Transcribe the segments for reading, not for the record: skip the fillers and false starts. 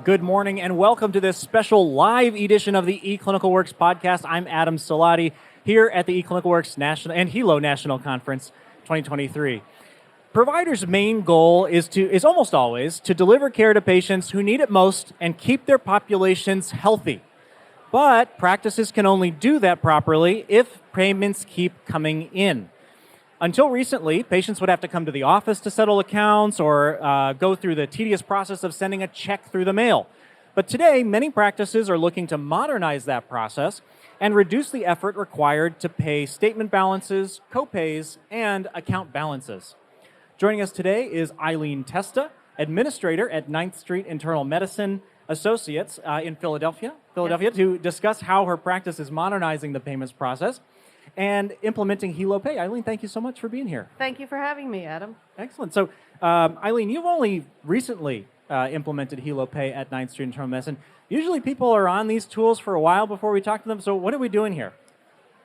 Good morning and welcome to this special live edition of the eClinicalWorks podcast. I'm Adam Salati here at the eClinicalWorks National and healow National Conference 2023. Providers' main goal is almost always to deliver care to patients who need it most and keep their populations healthy. But practices can only do that properly if payments keep coming in. Until recently, patients would have to come to the office to settle accounts or go through the tedious process of sending a check through the mail. But today, many practices are looking to modernize that process and reduce the effort required to pay statement balances, co-pays, and account balances. Joining us today is Eileen Testa, administrator at 9th Street Internal Medicine Associates in Philadelphia, to discuss how her practice is modernizing the payments process and implementing healow pay. Eileen, thank you so much for being here. Thank you for having me, Adam. Excellent. So, Eileen, you've only recently implemented healow pay at 9th Street Internal Medicine. Usually people are on these tools for a while before we talk to them. So what are we doing here?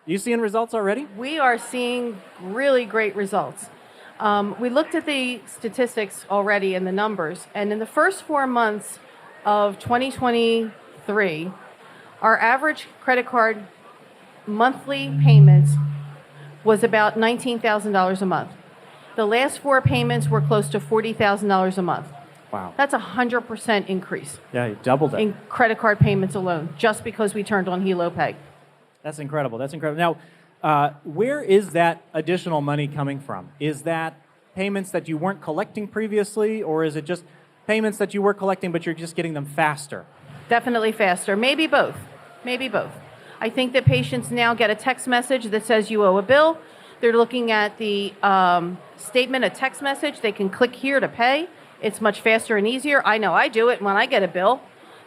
You seeing results already? We are seeing really great results. We looked at the statistics already and the numbers, and in the first 4 months of 2023, our average credit card monthly payments was about $19,000 a month. The last 4 payments were close to $40,000 a month. Wow. That's a 100% increase. Yeah, you doubled it. In credit card payments alone, just because we turned on healow pay. That's incredible. That's incredible. Now, where is that additional money coming from? Is that payments that you weren't collecting previously, or is it just payments that you were collecting but you're just getting them faster? Definitely faster. Maybe both. Maybe both. I think that patients now get a text message that says you owe a bill. They're looking at the statement, a text message. They can click here to pay. It's much faster and easier. I know I do it when I get a bill.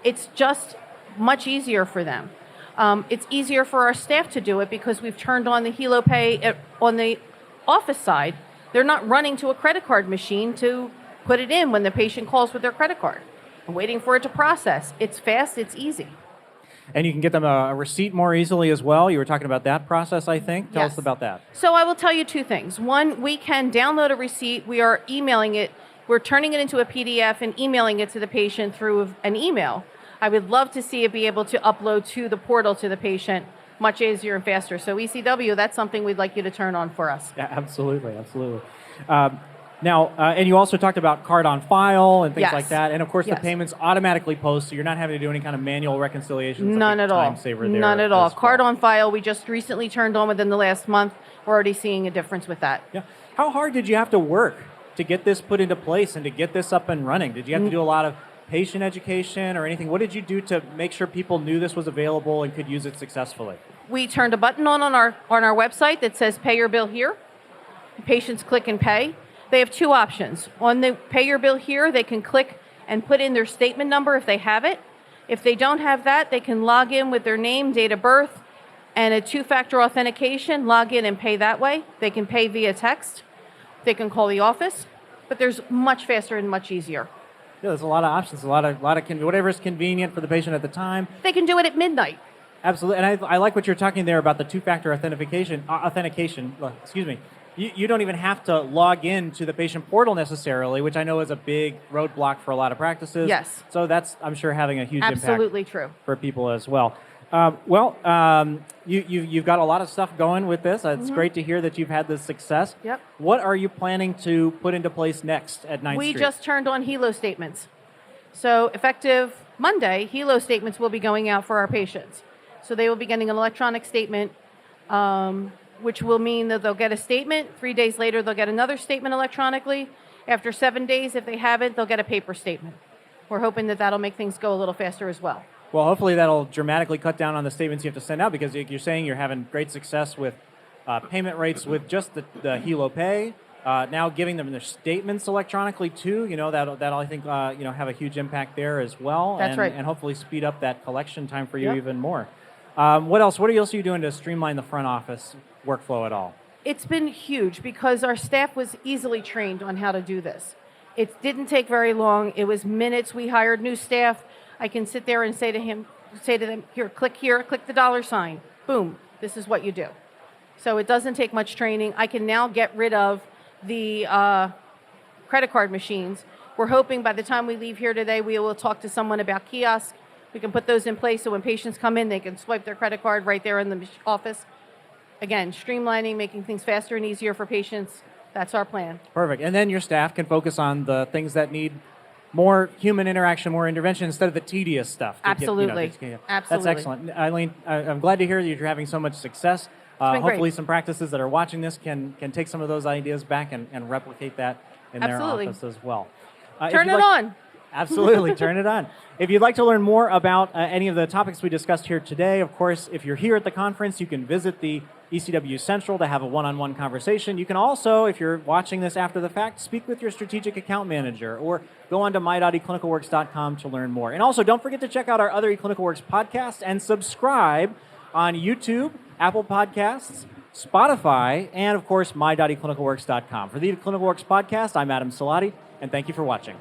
It's just much easier for them. It's easier for our staff to do it because we've turned on the healow pay on the office side. They're not running to a credit card machine to put it in when the patient calls with their credit card and waiting for it to process. It's fast, it's easy. And you can get them a receipt more easily as well. You were talking about that process, I think. Tell us about that. So I will tell you 2 things. One, we can download a receipt. We are emailing it. We're turning it into a PDF and emailing it to the patient through an email. I would love to see it be able to upload to the portal to the patient much easier and faster. So eCW, that's something we'd like you to turn on for us. Yeah, absolutely. Now, and you also talked about card on file and things like that. And of course, the payments automatically post, so you're not having to do any kind of manual reconciliations. None at all. None at all. Card on file, we just recently turned on within the last month. We're already seeing a difference with that. Yeah. How hard did you have to work to get this put into place and to get this up and running? Did you have to do a lot of patient education or anything? What did you do to make sure people knew this was available and could use it successfully? We turned a button on our website that says pay your bill here. Patients click and pay. They have 2 options. On the pay your bill here, they can click and put in their statement number if they have it. If they don't have that, they can log in with their name, date of birth, and a 2-factor authentication, log in and pay that way. They can pay via text. They can call the office, but there's much faster and much easier. Yeah, there's a lot of options, a lot of whatever is convenient for the patient at the time. They can do it at midnight. Absolutely, and I like what you're talking there about the 2-factor authentication. You don't even have to log in to the patient portal necessarily, which I know is a big roadblock for a lot of practices. Yes. So that's, I'm sure, having a huge Absolutely impact true. for people as well. You've got a lot of stuff going with this. It's great to hear that you've had this success. Yep. What are you planning to put into place next at 9th Street? We just turned on healow statements. So effective Monday, healow statements will be going out for our patients. So they will be getting an electronic statement, which will mean that they'll get a statement. 3 days later, they'll get another statement electronically. After 7 days, if they haven't, they'll get a paper statement. We're hoping that that'll make things go a little faster as well. Well, hopefully that'll dramatically cut down on the statements you have to send out, because you're saying you're having great success with payment rates with just the healow pay. Now giving them their statements electronically too, that'll I think have a huge impact there as well. That's right. And hopefully speed up that collection time for you even more. What else? What else are you doing to streamline the front office workflow at all? It's been huge because our staff was easily trained on how to do this. It didn't take very long. It was minutes. We hired new staff. I can sit there and say to them, here, click the $sign. Boom, this is what you do. So it doesn't take much training. I can now get rid of the credit card machines We're hoping by the time we leave here today, we will talk to someone about kiosks. We can put those in place so when patients come in, they can swipe their credit card right there in the office. Again, streamlining, making things faster and easier for patients. That's our plan. Perfect. And then your staff can focus on the things that need more human interaction, more intervention, instead of the tedious stuff. Absolutely. That's excellent. Eileen, I'm glad to hear that you're having so much success. Hopefully great. some practices that are watching this can take some of those ideas back and replicate that in their office as well. Turn it on. Absolutely, turn it on. If you'd like to learn more about any of the topics we discussed here today, of course, if you're here at the conference, you can visit the eCW Central to have a one-on-one conversation. You can also, if you're watching this after the fact, speak with your strategic account manager or go on to my.eclinicalworks.com to learn more. And also, don't forget to check out our other eClinicalWorks podcasts and subscribe on YouTube, Apple Podcasts, Spotify, and of course, my.eclinicalworks.com. For the eClinicalWorks podcast, I'm Adam Salati, and thank you for watching.